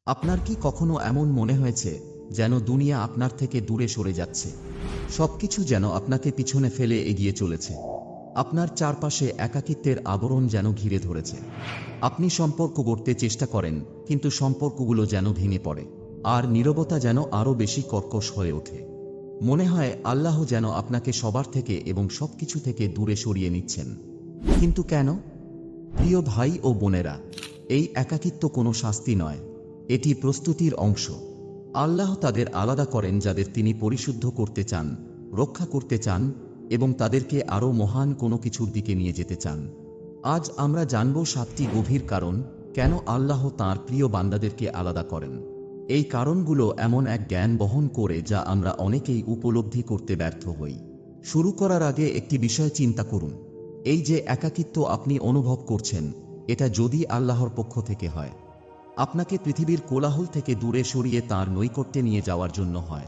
আপনার কি কখনো এমন মনে হয়েছে যেন দুনিয়া আপনার থেকে দূরে সরে যাচ্ছে? সবকিছু যেন আপনাকে পিছনে ফেলে এগিয়ে চলেছে। আপনার চারপাশে একাকিত্বের আবরণ যেন ঘিরে ধরেছে। আপনি সম্পর্ক গড়তে চেষ্টা করেন, কিন্তু সম্পর্কগুলো যেন ভেঙে পড়ে। আর নীরবতা যেন আরও বেশি কর্কশ হয়ে ওঠে। মনে হয় আল্লাহ যেন আপনাকে সবার থেকে এবং সবকিছু থেকে দূরে সরিয়ে নিচ্ছেন। কিন্তু কেন? প্রিয় ভাই ও বোনেরা, এই একাকিত্ব কোনো শাস্তি নয়, এটি প্রস্তুতির অংশ। আল্লাহ তাদের আলাদা করেন যাদের তিনি পরিশুদ্ধ করতে চান, রক্ষা করতে চান এবং তাদেরকে আরও মহান কোনো কিছুর দিকে নিয়ে যেতে চান। আজ আমরা জানব 7টি গভীর কারণ কেন আল্লাহ তাঁর প্রিয় বান্দাদেরকে আলাদা করেন। এই কারণগুলো এমন এক জ্ঞান বহন করে যা আমরা অনেকেই উপলব্ধি করতে ব্যর্থ হই। শুরু করার আগে একটি বিষয় চিন্তা করুন। এই যে একাকিত্ব আপনি অনুভব করছেন, এটা যদি আল্লাহর পক্ষ থেকে হয়, আপনাকে পৃথিবীর কোলাহল থেকে দূরে সরিয়ে তাঁর নৈকট্যে নিয়ে যাওয়ার জন্য হয়।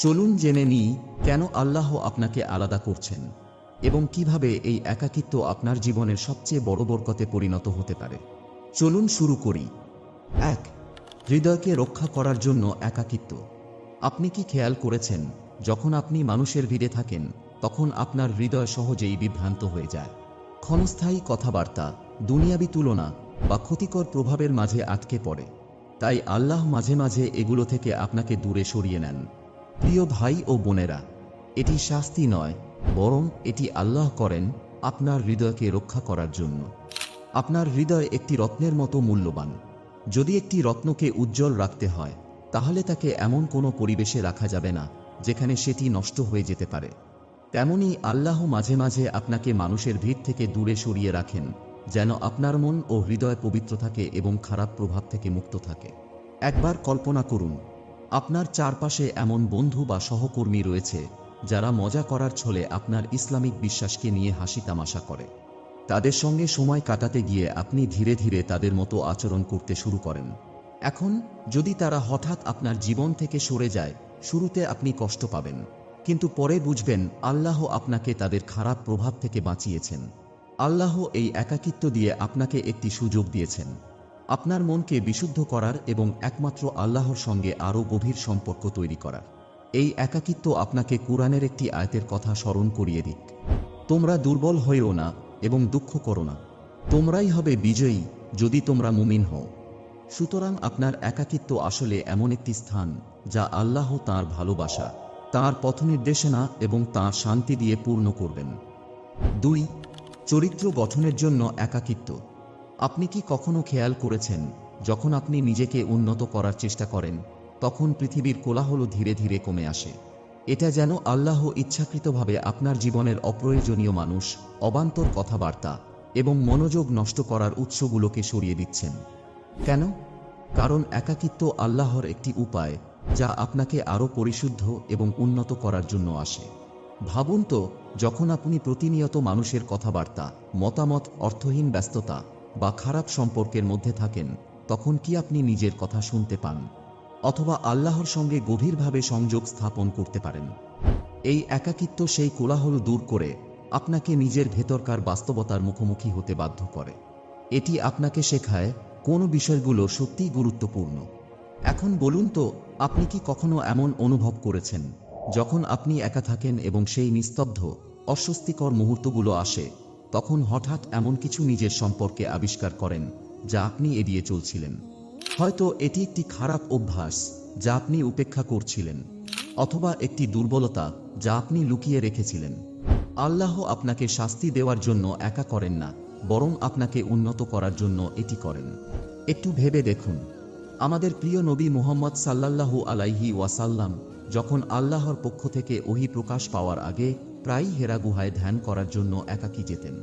চলুন জেনে নিই কেন আল্লাহ আপনাকে আলাদা করছেন এবং কিভাবে এই একাকিত্ব আপনার জীবনের সবচেয়ে বড় বরকতে পরিণত হতে পারে। চলুন শুরু করি। 1. হৃদয়কে রক্ষা করার জন্য একাকিত্ব। আপনি কি খেয়াল করেছেন, যখন আপনি মানুষের ভিড়ে থাকেন, তখন আপনার হৃদয় সহজেই বিভ্রান্ত হয়ে যায়? ক্ষণস্থায়ী কথাবার্তা, দুনিয়াবি তুলনা বা ক্ষতিকর প্রভাবের মাঝে আটকে পড়ে। তাই আল্লাহ মাঝে মাঝে এগুলো থেকে আপনাকে দূরে সরিয়ে নেন। প্রিয় ভাই ও বোনেরা, এটি শাস্তি নয়, বরং এটি আল্লাহ করেন আপনার হৃদয়কে রক্ষা করার জন্য। আপনার হৃদয় একটি রত্নের মতো মূল্যবান। যদি একটি রত্নকে উজ্জ্বল রাখতে হয়, তাহলে তাকে এমন কোনো পরিবেশে রাখা যাবে না যেখানে সেটি নষ্ট হয়ে যেতে পারে। তেমনি আল্লাহ মাঝে মাঝে আপনাকে মানুষের ভিড় থেকে দূরে সরিয়ে রাখেন, যেন আপনার মন ও হৃদয় পবিত্র থাকে এবং খারাপ প্রভাব থেকে মুক্ত থাকে। একবার কল্পনা করুন, আপনার চারপাশে এমন বন্ধু বা সহকর্মী রয়েছে যারা মজা করার ছলে আপনার ইসলামিক বিশ্বাসকে নিয়ে হাসি তামাশা করে। তাদের সঙ্গে সময় কাটাতে গিয়ে আপনি ধীরে ধীরে তাদের মতো আচরণ করতে শুরু করেন। এখন যদি তারা হঠাৎ আপনার জীবন থেকে সরে যায়, শুরুতে আপনি কষ্ট পাবেন, কিন্তু পরে বুঝবেন আল্লাহ আপনাকে তাদের খারাপ প্রভাব থেকে বাঁচিয়েছেন। আল্লাহ এই একাকিত্ব দিয়ে আপনাকে একটি সুযোগ দিয়েছেন, আপনার মনকে বিশুদ্ধ করার এবং একমাত্র আল্লাহর সঙ্গে আরও গভীর সম্পর্ক তৈরি করার। এই একাকিত্ব আপনাকে কুরআনের একটি আয়াতের কথা স্মরণ করিয়ে দিক। তোমরা দুর্বল হয়েও না এবং দুঃখ করো না, তোমরাই হবে বিজয়ী যদি তোমরা মুমিন হও। সুতরাং আপনার একাকিত্ব আসলে এমন একটি স্থান যা আল্লাহ তাঁর ভালোবাসা, তাঁর পথনির্দেশনা এবং তাঁর শান্তি দিয়ে পূর্ণ করবেন। 2. চরিত্র গঠনের জন্য একাকিত্ব। আপনি কি কখনো খেয়াল করেছেন, যখন আপনি নিজেকে উন্নত করার চেষ্টা করেন, তখন পৃথিবীর কোলাহল ধীরে ধীরে কমে আসে? এটা যেন আল্লাহ ইচ্ছাকৃতভাবে আপনার জীবনের অপ্রয়োজনীয় মানুষ, অবান্তর কথাবার্তা এবং মনোযোগ নষ্ট করার উৎসগুলোকে সরিয়ে দিচ্ছেন। কেন? কারণ একাকিত্ব আল্লাহর একটি উপায় যা আপনাকে আরও পরিশুদ্ধ এবং উন্নত করার জন্য আসে। ভাবুন তো, যখন আপনি প্রতিনিয়ত মানুষের কথাবার্তা, মতামত, অর্থহীন ব্যস্ততা বা খারাপ সম্পর্কের মধ্যে থাকেন, তখন কি আপনি নিজের কথা শুনতে পান অথবা আল্লাহর সঙ্গে গভীরভাবে সংযোগ স্থাপন করতে পারেন? এই একাকিত্ব সেই কোলাহল দূর করে আপনাকে নিজের ভেতরকার বাস্তবতার মুখোমুখি হতে বাধ্য করে। এটি আপনাকে শেখায় কোন বিষয়গুলো সত্যিই গুরুত্বপূর্ণ। এখন বলুন তো, আপনি কি কখনো এমন অনুভব করেছেন, যখন আপনি একা থাকেন এবং সেই নিস্তব্ধ, অস্বস্তিকর মুহূর্তগুলো আসে, তখন হঠাৎ এমন কিছু নিজের সম্পর্কে আবিষ্কার করেন যা আপনি এড়িয়ে চলছিলেন? হয়তো এটি একটি খারাপ অভ্যাস যা আপনি উপেক্ষা করছিলেন, অথবা একটি দুর্বলতা যা আপনি লুকিয়ে রেখেছিলেন। আল্লাহ আপনাকে শাস্তি দেওয়ার জন্য একা করেন না, বরং আপনাকে উন্নত করার জন্য এটি করেন। একটু ভেবে দেখুন, আমাদের প্রিয় নবী মুহাম্মদ সাল্লাল্লাহু আলাইহি ওয়াসাল্লাম যখন আল্লাহর পক্ষ থেকে ওহী প্রকাশ পাওয়ার আগে প্রায়ই হেরা গুহায় ধ্যান করার জন্য একাকী যেতেন।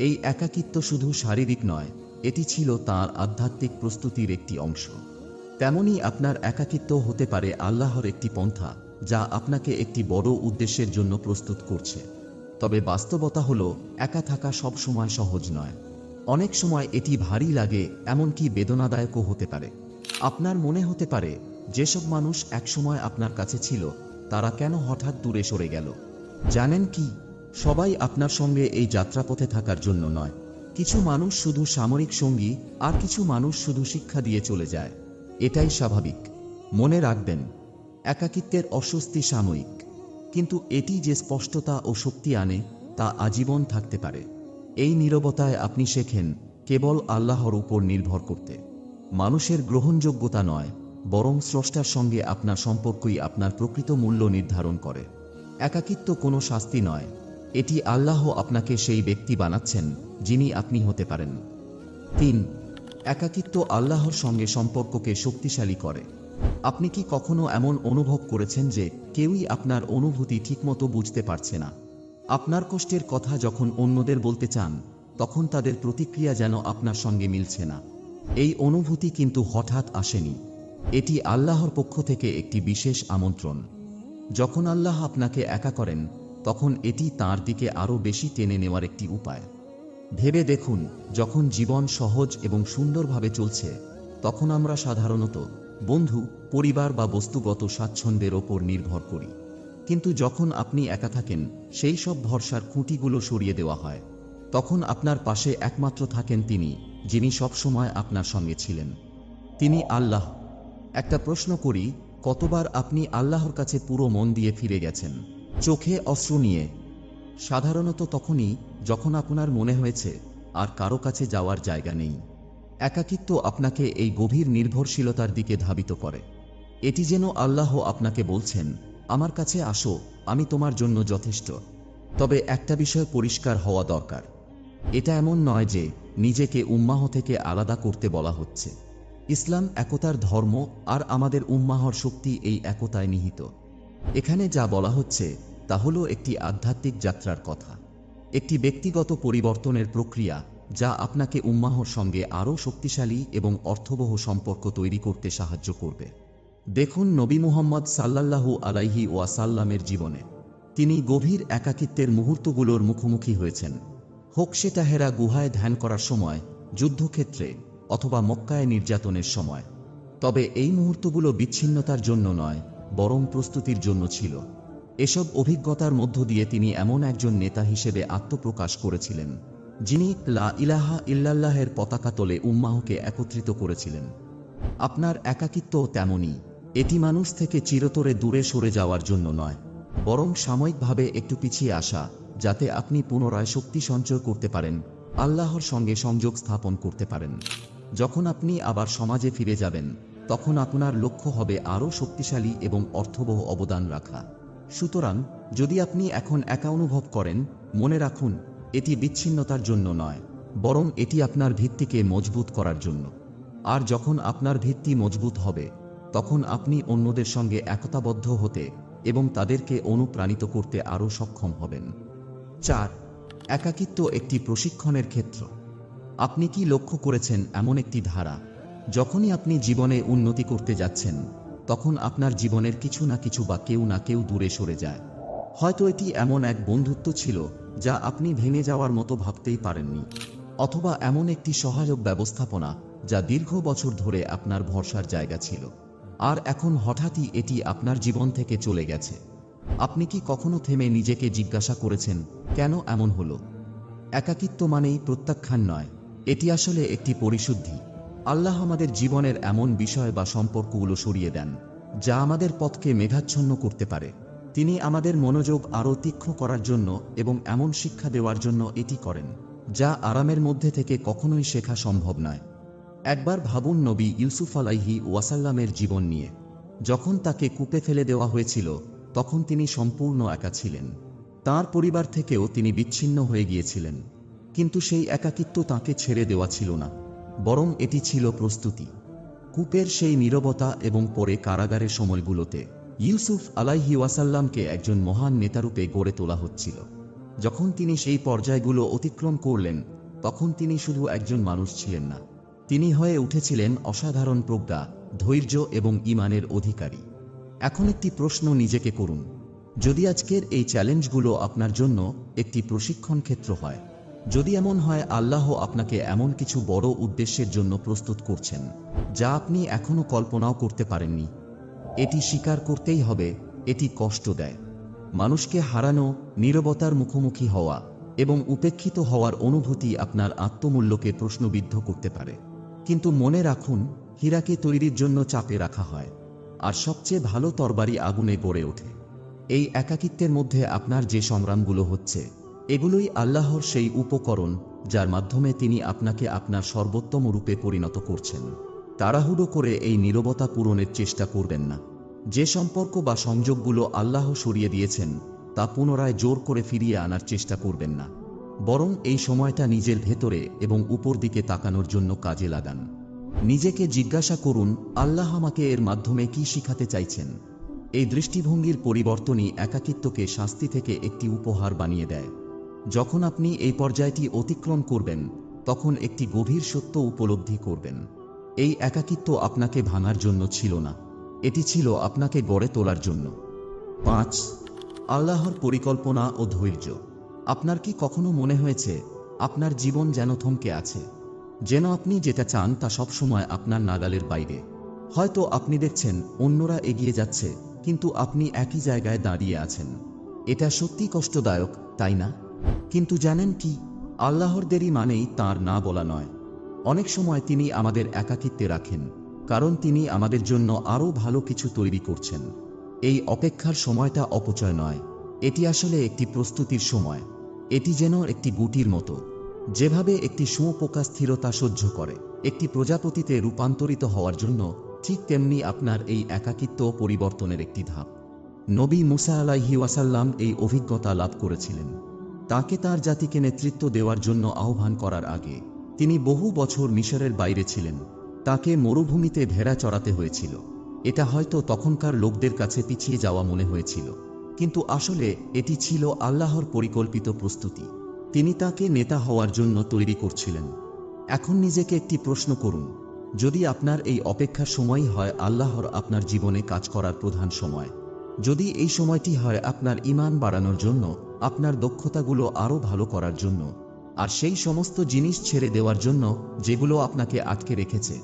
এই একাকিত্ব শুধু শারীরিক নয়, এটি ছিল তাঁর আধ্যাত্মিক প্রস্তুতির একটি অংশ। তেমনি আপনার একাকিত্ব হতে পারে আল্লাহর একটি পন্থা যা আপনাকে একটি বড় উদ্দেশ্যের জন্য প্রস্তুত করছে। তবে বাস্তবতা হলো, একা থাকা সব সময় সহজ নয়। অনেক সময় এটি ভারী লাগে, এমনকি বেদনাদায়কও হতে পারে। আপনার মনে হতে পারে, যেসব মানুষ একসময় আপনার কাছে ছিল, তারা কেন হঠাৎ দূরে সরে গেল? জানেন কি, সবাই আপনার সঙ্গে এই যাত্রাপথে থাকার জন্য নয়। কিছু মানুষ শুধু সামরিক সঙ্গী, আর কিছু মানুষ শুধু শিক্ষা দিয়ে চলে যায়। এটাই স্বাভাবিক। মনে রাখবেন, একাকিত্বের অস্বস্তি সাময়িক, কিন্তু এটি যে স্পষ্টতা ও শক্তি আনে তা আজীবন থাকতে পারে। এই নীরবতায় আপনি শেখেন কেবল আল্লাহর উপর নির্ভর করতে। মানুষের গ্রহণযোগ্যতা নয়, বরং স্রষ্টার সঙ্গে আপনার সম্পর্কই আপনার প্রকৃত মূল্য নির্ধারণ করে। একাকিত্ব কোনো শাস্তি নয়, এটি আল্লাহ আপনাকে সেই ব্যক্তি বানাচ্ছেন যিনি আপনি হতে পারেন। 3. একাকিত্ব আল্লাহর সঙ্গে সম্পর্ককে শক্তিশালী করে। আপনি কি কখনো এমন অনুভব করেছেন যে কেউই আপনার অনুভূতি ঠিকমতো বুঝতে পারছে না? আপনার কষ্টের কথা যখন অন্যদের বলতে চান, তখন তাদের প্রতিক্রিয়া যেন আপনার সঙ্গে মিলছে না। এই অনুভূতি কিন্তু হঠাৎ আসেনি, এটি আল্লাহর পক্ষ থেকে একটি বিশেষ আমন্ত্রণ। যখন আল্লাহ আপনাকে একা করেন, তখন এটি তাঁর দিকে আরও বেশি টেনে নেওয়ার একটি উপায়। ভেবে দেখুন, যখন জীবন সহজ এবং সুন্দরভাবে চলছে, তখন আমরা সাধারণত বন্ধু, পরিবার বা বস্তুগত স্বাচ্ছন্দ্যের ওপর নির্ভর করি। কিন্তু যখন আপনি একা থাকেন, সেই সব ভরসার খুঁটিগুলো সরিয়ে দেওয়া হয়। তখন আপনার পাশে একমাত্র থাকেন তিনি, যিনি সবসময় আপনার সঙ্গে ছিলেন। তিনি আল্লাহ। একটা প্রশ্ন করি, কতবার আপনি আল্লাহর কাছে পুরো মন দিয়ে ফিরে গেছেন, চোখে অশ্রু নিয়ে? সাধারণত তখনই যখন আপনার মনে হয়েছে আর কারো কাছে যাওয়ার জায়গা নেই। একাকিত্ব আপনাকে এই গভীর নির্ভরশীলতার দিকে ধাবিত করে। এটি যেন আল্লাহ আপনাকে বলছেন, আমার কাছে আসো, আমি তোমার জন্য যথেষ্ট। তবে একটা বিষয় পরিষ্কার হওয়া দরকার, এটা এমন নয় যে নিজেকে উম্মাহ থেকে আলাদা করতে বলা হচ্ছে। ইসলাম একতার ধর্ম, আর আমাদের উম্মাহর শক্তি এই একতায় নিহিত। এখানে যা বলা হচ্ছে তা হলো একটি আধ্যাত্মিক যাত্রার কথা, একটি ব্যক্তিগত পরিবর্তনের প্রক্রিয়া যা আপনাকে উম্মাহর সঙ্গে আরও শক্তিশালী এবং অর্থবহ সম্পর্ক তৈরি করতে সাহায্য করবে। দেখুন নবী মুহাম্মদ সাল্লাল্লাহু আলাইহি ওয়াসাল্লামের জীবনে তিনি গভীর একাকিত্বের মুহূর্তগুলোর মুখোমুখি হয়েছেন, হোক সেটা হেরা গুহায় ধ্যান করার সময়, যুদ্ধক্ষেত্রে, অথবা মক্কায় নির্যাতনের সময়। তবে এই মুহূর্তগুলো বিচ্ছিন্নতার জন্য নয়, বরং প্রস্তুতির জন্য ছিল। এসব অভিজ্ঞতার মধ্য দিয়ে তিনি এমন একজন নেতা হিসেবে আত্মপ্রকাশ করেছিলেন, যিনি লা ইলাহা ইল্লাল্লাহের পতাকা তোলে উম্মাহকে একত্রিত করেছিলেন। আপনার একাকিত্ব তেমনই, এটি মানুষ থেকে চিরতরে দূরে সরে যাওয়ার জন্য নয়, বরং সাময়িকভাবে একটু পিছিয়ে আসা, যাতে আপনি পুনরায় শক্তি সঞ্চয় করতে পারেন, আল্লাহর সঙ্গে সংযোগ স্থাপন করতে পারেন। যখন আপনি আবার সমাজে ফিরে যাবেন, তখন আপনার লক্ষ্য হবে আরও শক্তিশালী এবং অর্থবহ অবদান রাখা। সুতরাং যদি আপনি এখন একা অনুভব করেন, মনে রাখুন, এটি বিচ্ছিন্নতার জন্য নয়, বরং এটি আপনার ভিত্তিকে মজবুত করার জন্য। আর যখন আপনার ভিত্তি মজবুত হবে, তখন আপনি অন্যদের সঙ্গে একতাবদ্ধ হতে এবং তাদেরকে অনুপ্রাণিত করতে আরও সক্ষম হবেন। 4. একাকিত্ব একটি প্রশিক্ষণের ক্ষেত্র। আপনি কি লক্ষ্য করেছেন এমন একটি ধারা, যখনই আপনি জীবনে উন্নতি করতে যাচ্ছেন, তখন আপনার জীবনের কিছু না কিছু বা কেউ না কেউ দূরে সরে যায়? হয়তো এটি এমন এক বন্ধুত্ব ছিল যা আপনি ভেঙে যাওয়ার মতো ভাবতেই পারেননি, অথবা এমন একটি সহায়ক ব্যবস্থাপনা যা দীর্ঘ বছর ধরে আপনার ভরসার জায়গা ছিল, আর এখন হঠাৎই এটি আপনার জীবন থেকে চলে গেছে। আপনি কি কখনো থেমে নিজেকে জিজ্ঞাসা করেছেন, কেন এমন হলো? একাকিত্ব মানেই প্রত্যাখ্যান নয়, এটি আসলে একটি পরিশুদ্ধি। আল্লাহ আমাদের জীবনের এমন বিষয় বা সম্পর্কগুলো সরিয়ে দেন যা আমাদের পথকে মেঘাচ্ছন্ন করতে পারে। তিনি আমাদের মনোযোগ আরও তীক্ষ্ণ করার জন্য এবং এমন শিক্ষা দেওয়ার জন্য এটি করেন, যা আরামের মধ্যে থেকে কখনোই শেখা সম্ভব নয়। একবার ভাবুন নবী ইউসুফ আলাইহি ওয়াসাল্লামের জীবন নিয়ে। যখন তাকে কূপে ফেলে দেওয়া হয়েছিল, তখন তিনি সম্পূর্ণ একা ছিলেন। তাঁর পরিবার থেকেও তিনি বিচ্ছিন্ন হয়ে গিয়েছিলেন। কিন্তু সেই একাকিত্ব তাঁকে ছেড়ে দেওয়া ছিল না, বরং এটি ছিল প্রস্তুতি। কূপের সেই নীরবতা এবং পরে কারাগারের সময়গুলোতে ইউসুফ আলাইহি ওয়াসাল্লামকে একজন মহান নেতারূপে গড়ে তোলা হচ্ছিল। যখন তিনি সেই পর্যায়গুলো অতিক্রম করলেন, তখন তিনি শুধু একজন মানুষ ছিলেন না, তিনি হয়ে উঠেছিলেন অসাধারণ প্রজ্ঞা, ধৈর্য এবং ঈমানের অধিকারী। এখন একটি প্রশ্ন নিজেকে করুন, যদি আজকের এই চ্যালেঞ্জগুলো আপনার জন্য একটি প্রশিক্ষণ ক্ষেত্র হয়, যদি এমন হয় আল্লাহ আপনাকে এমন কিছু বড় উদ্দেশ্যের জন্য প্রস্তুত করছেন যা আপনি এখনো কল্পনাও করতে পারেননি, এটি স্বীকার করতেই হবে, এটি কষ্ট দেয়। মানুষকে হারানো, নীরবতার মুখোমুখি হওয়া এবং উপেক্ষিত হওয়ার অনুভূতি আপনার আত্মমূল্যকে প্রশ্নবিদ্ধ করতে পারে। কিন্তু মনে রাখুন, হীরাকে তৈরির জন্য চাপে রাখা হয়, আর সবচেয়ে ভালো তরবারি আগুনে গড়ে ওঠে। এই একাকিত্বের মধ্যে আপনার যে সংগ্রামগুলো হচ্ছে, এগুলোই আল্লাহর সেই উপকরণ যার মাধ্যমে তিনি আপনাকে আপনার সর্বোত্তম রূপে পরিণত করছেন। তাড়াহুড়ো করে এই নীরবতা পূরণের চেষ্টা করবেন না। যে সম্পর্ক বা সংযোগগুলো আল্লাহ সরিয়ে দিয়েছেন তা পুনরায় জোর করে ফিরিয়ে আনার চেষ্টা করবেন না, বরং এই সময়টা নিজের ভেতরে এবং উপর দিকে তাকানোর জন্য কাজে লাগান। নিজেকে জিজ্ঞাসা করুন, আল্লাহ আমাকে এর মাধ্যমে কি শিখাতে চাইছেন? এই দৃষ্টিভঙ্গির পরিবর্তনই একাকিত্বকে শাস্তি থেকে একটি উপহার বানিয়ে দেয়। যখন আপনি এই পর্যায়টি অতিক্রম করবেন, তখন একটি গভীর সত্য উপলব্ধি করবেন। এই একাকিত্ব আপনাকে ভাঙার জন্য ছিল না, এটি ছিল আপনাকে গড়ে তোলার জন্য। 5. আল্লাহর পরিকল্পনা ও ধৈর্য। আপনার কি কখনো মনে হয়েছে আপনার জীবন যেন থমকে আছে? যেন আপনি যেটা চান তা সবসময় আপনার নাগালের বাইরে? হয়তো আপনি দেখছেন অন্যরা এগিয়ে যাচ্ছে, কিন্তু আপনি একই জায়গায় দাঁড়িয়ে আছেন। এটা সত্যি কষ্টদায়ক, তাই না? কিন্তু জানেন কি, আল্লাহর দেরি মানেই তাঁর না বলা নয়। অনেক সময় তিনি আমাদের একাকিত্বে রাখেন, কারণ তিনি আমাদের জন্য আরও ভালো কিছু তৈরি করছেন। এই অপেক্ষার সময়টা অপচয় নয়, এটি আসলে একটি প্রস্তুতির সময়। এটি যেন একটি গুটির মতো। যেভাবে একটি শুঁয়োপোকা স্থিরতা সহ্য করে একটি প্রজাপতিতে রূপান্তরিত হওয়ার জন্য, ঠিক তেমনি আপনার এই একাকিত্ব পরিবর্তনের একটি ধাপ। নবী মুসা আলাইহি ওয়াসাল্লাম এই অভিজ্ঞতা লাভ করেছিলেন। তাকে তার জাতিকে নেতৃত্ব দেওয়ার জন্য আহ্বান করার আগে তিনি বহু বছর মিশরের বাইরে ছিলেন। তাকে মরুভূমিতে ভেড়া চড়াতে হয়েছিল। এটা হয়তো তখনকার লোকদের কাছে পিছিয়ে যাওয়া মনে হয়েছিল, কিন্তু আসলে এটি ছিল আল্লাহর পরিকল্পিত প্রস্তুতি। তিনি তাকে নেতা হওয়ার জন্য তৈরি করছিলেন। এখন নিজেকে একটি প্রশ্ন করুন, যদি আপনার এই অপেক্ষার সময়ই হয় আল্লাহর আপনার জীবনে কাজ করার প্রধান সময়, যদি এই সময়টি হয় আপনার ঈমান বাড়ানোর জন্য, আপনার দক্ষতাগুলো আরও ভালো করার জন্য, আর সেই সমস্ত জিনিস ছেড়ে দেওয়ার জন্য যেগুলো আপনাকে আটকে রেখেছে।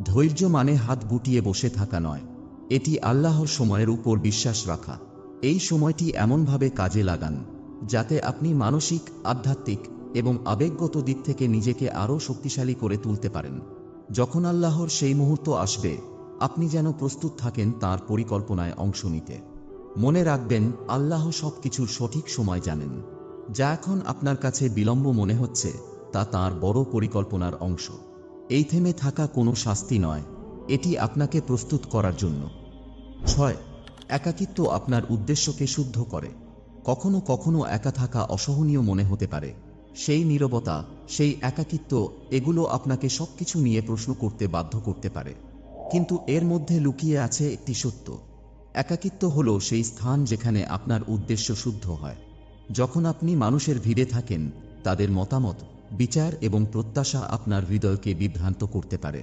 ধৈর্য মানে হাত গুটিয়ে বসে থাকা নয়, এটি আল্লাহর সময়ের উপর বিশ্বাস রাখা। এই সময়টি এমনভাবে কাজে লাগান যাতে আপনি মানসিক, আধ্যাত্মিক এবং আবেগগত দিক থেকে নিজেকে আরও শক্তিশালী করে তুলতে পারেন। যখন আল্লাহর সেই মুহূর্ত আসবে, আপনি যেন প্রস্তুত থাকেন তাঁর পরিকল্পনায় অংশ নিতে। মনে রাখবেন, আল্লাহ সব কিছুর সঠিক সময় জানেন। যা এখন আপনার কাছে বিলম্ব মনে হচ্ছে, তা তাঁর বড় পরিকল্পনার অংশ। এই থেমে থাকা কোনো শাস্তি নয়, এটি আপনাকে প্রস্তুত করার জন্য। 6. একাকিত্ব আপনার উদ্দেশ্যকে শুদ্ধ করে। কখনো কখনো একা থাকা অসহনীয় মনে হতে পারে। সেই নীরবতা, সেই একাকিত্ব, এগুলো আপনাকে সবকিছু নিয়ে প্রশ্ন করতে বাধ্য করতে পারে। কিন্তু এর মধ্যে লুকিয়ে আছে একটি সত্য। একাকিত্ব হলো সেই স্থান যেখানে আপনার উদ্দেশ্য শুদ্ধ হয়। যখন আপনি মানুষের ভিড়ে থাকেন, তাদের মতামত, বিচার এবং প্রত্যাশা আপনার হৃদয়কে বিভ্রান্ত করতে পারে।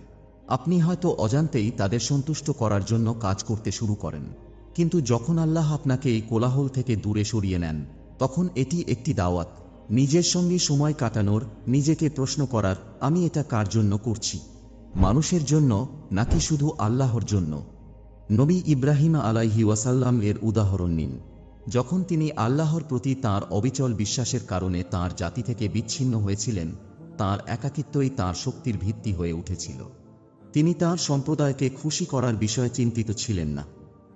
আপনি হয়তো অজান্তেই তাদের সন্তুষ্ট করার জন্য কাজ করতে শুরু করেন। কিন্তু যখন আল্লাহ আপনাকে এই কোলাহল থেকে দূরে সরিয়ে নেন, তখন এটি একটি দাওয়াত, নিজের সঙ্গে সময় কাটানোর, নিজেকে প্রশ্ন করার, আমি এটা কার জন্য করছি? মানুষের জন্য নাকি শুধু আল্লাহর জন্য? নবী ইব্রাহিম আলাইহি ওয়াসাল্লাম এর উদাহরণ নিন। যখন তিনি আল্লাহর প্রতি তাঁর অবিচল বিশ্বাসের কারণে তাঁর জাতি থেকে বিচ্ছিন্ন হয়েছিলেন, তাঁর একাকিত্বই তাঁর শক্তির ভিত্তি হয়ে উঠেছিল। তিনি তাঁর সম্প্রদায়কে খুশি করার বিষয়ে চিন্তিত ছিলেন না,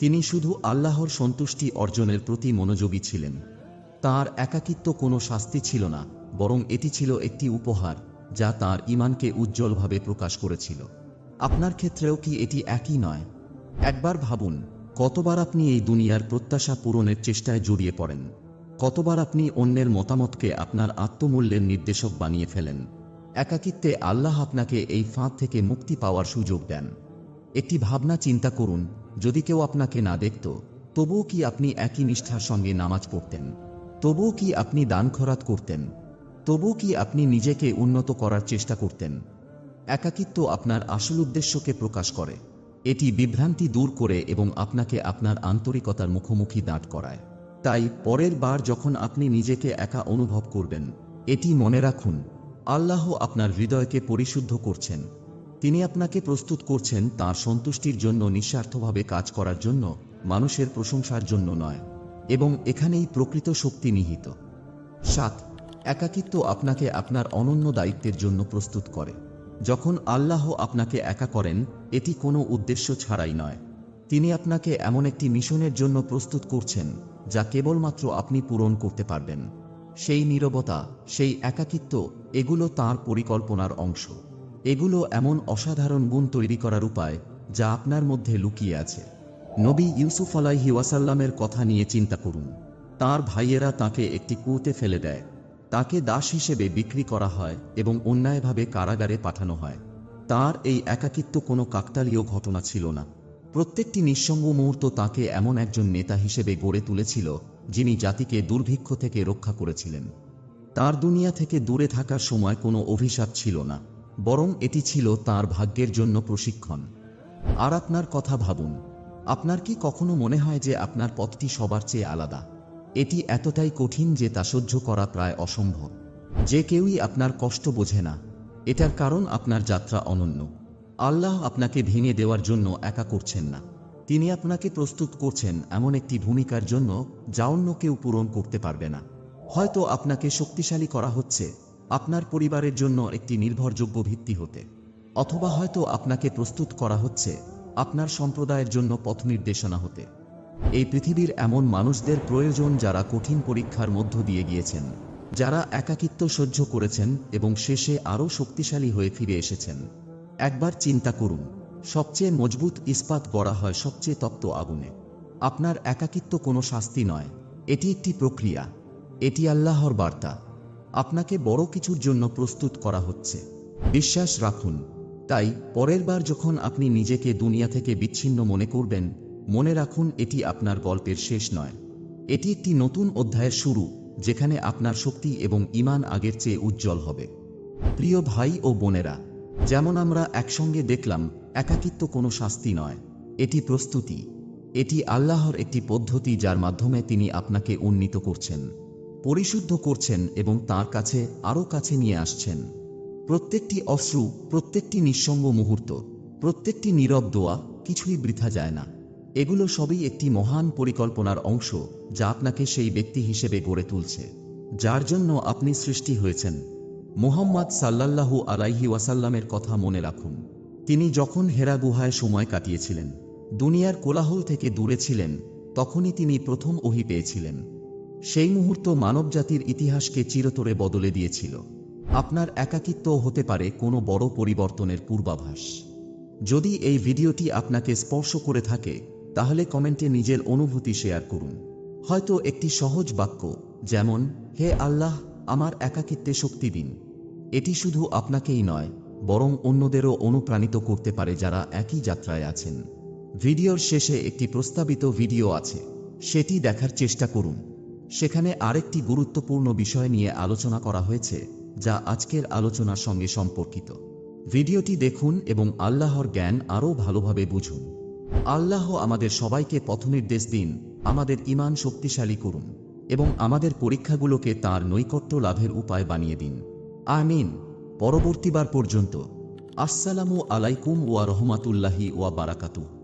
তিনি শুধু আল্লাহর সন্তুষ্টি অর্জনের প্রতি মনোযোগী ছিলেন। তাঁর একাকিত্ব কোনো শাস্তি ছিল না, বরং এটি ছিল একটি উপহার যা তাঁর ঈমানকে উজ্জ্বলভাবে প্রকাশ করেছিল। আপনার ক্ষেত্রেও কি এটি একই নয়? একবার ভাবুন, কতবার আপনি এই দুনিয়ার প্রত্যাশা পূরণের চেষ্টায় জড়িয়ে পড়েন? কতবার আপনি অন্যের মতামতকে আপনার আত্মমূল্যের নির্দেশক বানিয়ে ফেলেন? একাকিত্বে আল্লাহ আপনাকে এই ফাঁদ থেকে মুক্তি পাওয়ার সুযোগ দেন। একটি ভাবনা চিন্তা করুন, যদি কেউ আপনাকে না দেখত, তবুও কি আপনি একই নিষ্ঠার সঙ্গে নামাজ পড়তেন? তবুও কি আপনি দান খয়রাত করতেন? তবুও কি আপনি নিজেকে উন্নত করার চেষ্টা করতেন? একাকিত্ব আপনার আসল উদ্দেশ্যকে প্রকাশ করে। এটি বিভ্রান্তি দূর করে এবং আপনাকে আপনার আন্তরিকতার মুখোমুখি দাঁড় করায়। তাই পরের বার যখন আপনি নিজেকে একা অনুভব করবেন, এটি মনে রাখুন, আল্লাহ আপনার হৃদয়কে পরিশুদ্ধ করছেন। তিনি আপনাকে প্রস্তুত করছেন তাঁর সন্তুষ্টির জন্য, নিঃস্বার্থভাবে কাজ করার জন্য, মানুষের প্রশংসার জন্য নয়। এবং এখানেই প্রকৃত শক্তি নিহিত। 7. একাকিত্ব আপনাকে আপনার অনন্য দায়িত্বের জন্য প্রস্তুত করে। যখন আল্লাহ আপনাকে একা করেন, এটি কোনো উদ্দেশ্য ছাড়াই নয়। তিনি আপনাকে এমন একটি মিশনের জন্য প্রস্তুত করছেন যা কেবলমাত্র আপনি পূরণ করতে পারবেন। সেই নীরবতা, সেই একাকিত্ব, এগুলো তাঁর পরিকল্পনার অংশ। এগুলো এমন অসাধারণ গুণ তৈরি করার উপায় যা আপনার মধ্যে লুকিয়ে আছে। নবী ইউসুফ আলাইহি ওয়াসাল্লামের কথা নিয়ে চিন্তা করুন। তাঁর ভাইয়েরা তাঁকে একটি কুয়োতে ফেলে দেয়, তাকে দাস হিসেবে বিক্রি করা হয় এবং অন্যায়ভাবে কারাগারে পাঠানো হয়। তাঁর এই একাকিত্ব কোনো কাকতালীয় ঘটনা ছিল না। প্রত্যেকটি নিঃসঙ্গ মুহূর্ত তাঁকে এমন একজন নেতা হিসেবে গড়ে তুলেছিল যিনি জাতিকে দুর্ভিক্ষ থেকে রক্ষা করেছিলেন। তাঁর দুনিয়া থেকে দূরে থাকার সময় কোনো অভিশাপ ছিল না, বরং এটি ছিল তাঁর ভাগ্যের জন্য প্রশিক্ষণ। আর আপনার কথা ভাবুন, আপনার কি কখনো মনে হয় যে আপনার পথটি সবার চেয়ে আলাদা? এটি এতটাই কঠিন যে তা সহ্য করা প্রায় অসম্ভব। যে কেউই আপনার কষ্ট বোঝে না। এটার কারণ আপনার যাত্রা অনন্য। আল্লাহ আপনাকে ভেঙে দেওয়ার জন্য একা করছেন না, তিনি আপনাকে প্রস্তুত করছেন এমন একটি ভূমিকার জন্য যা অন্য কেউ পূরণ করতে পারবে না। হয়তো আপনাকে শক্তিশালী করা হচ্ছে আপনার পরিবারের জন্য একটি নির্ভরযোগ্য ভিত্তি হতে, অথবা হয়তো আপনাকে প্রস্তুত করা হচ্ছে আপনার সম্প্রদায়ের জন্য পথ নির্দেশনা হতে। এই পৃথিবীর এমন মানুষদের প্রয়োজন যারা কঠিন পরীক্ষার মধ্য দিয়ে গিয়েছেন, যারা একাকিত্ব সহ্য করেছেন এবং শেষে আরও শক্তিশালী হয়ে ফিরে এসেছেন। একবার চিন্তা করুন, সবচেয়ে মজবুত ইস্পাত গড়া হয় সবচেয়ে তপ্ত আগুনে। আপনার একাকিত্ব কোনো শাস্তি নয়, এটি একটি প্রক্রিয়া। এটি আল্লাহর বার্তা, আপনাকে বড় কিছুর জন্য প্রস্তুত করা হচ্ছে। বিশ্বাস রাখুন। তাই পরের বার যখন আপনি নিজেকে দুনিয়া থেকে বিচ্ছিন্ন মনে করবেন, মনে রাখুন এটি আপনার গল্পের শেষ নয়। এটি একটি নতুন অধ্যায়ের শুরু, যেখানে আপনার শক্তি এবং ঈমান আগের চেয়ে উজ্জ্বল হবে। প্রিয় ভাই ও বোনেরা, যেমন আমরা একসঙ্গে দেখলাম, একাকিত্ব কোনো শাস্তি নয়, এটি প্রস্তুতি। এটি আল্লাহর একটি পদ্ধতি যার মাধ্যমে তিনি আপনাকে উন্নীত করছেন, পরিশুদ্ধ করছেন এবং তাঁর কাছে আরও কাছে নিয়ে আসছেন। প্রত্যেকটি অশ্রু, প্রত্যেকটি নিঃসঙ্গ মুহূর্ত, প্রত্যেকটি নীরব দোয়া কিছুই বৃথা যায় না। এগুলো সবই একটি মহান পরিকল্পনার অংশ যা আপনাকে সেই ব্যক্তি হিসেবে গড়ে তুলছে যার জন্য আপনি সৃষ্টি হয়েছেন। মুহাম্মদ সাল্লাল্লাহু আলাইহি ওয়াসাল্লামের কথা মনে রাখুন। তিনি যখন হেরা গুহায় সময় কাটিয়েছিলেন, দুনিয়ার কোলাহল থেকে দূরে ছিলেন, তখনই তিনি প্রথম ওহী পেয়েছিলেন। সেই মুহূর্ত মানবজাতির ইতিহাসকে চিরতরে বদলে দিয়েছিল। আপনার একাকিত্ব হতে পারে কোনো বড় পরিবর্তনের পূর্বাভাস। যদি এই ভিডিওটি আপনাকে স্পর্শ করে থাকে, তাহলে কমেন্টে নিজের অনুভূতি শেয়ার করুন। হয়তো একটি সহজ বাক্য, যেমন হে আল্লাহ, আমার একাকিত্বে শক্তি দিন। এটি শুধু আপনাকেই নয়, বরং অন্যদেরও অনুপ্রাণিত করতে পারে যারা একই যাত্রায় আছেন। ভিডিওর শেষে একটি প্রস্তাবিত ভিডিও আছে, সেটি দেখার চেষ্টা করুন। সেখানে আরেকটি গুরুত্বপূর্ণ বিষয় নিয়ে আলোচনা করা হয়েছে যা আজকের আলোচনার সঙ্গে সম্পর্কিত। ভিডিওটি দেখুন এবং আল্লাহর জ্ঞান আরও ভালোভাবে বুঝুন। আল্লাহ আমাদের সবাইকে পথনির্দেশ দিন, আমাদের ঈমান শক্তিশালী করুন এবং আমাদের পরীক্ষাগুলোকে তাঁর নৈকট্য লাভের উপায় বানিয়ে দিন। আমিন। পরবর্তীবার পর্যন্ত আসসালামু আলাইকুম ওয়া রাহমাতুল্লাহি ওয়া বারাকাতুহু।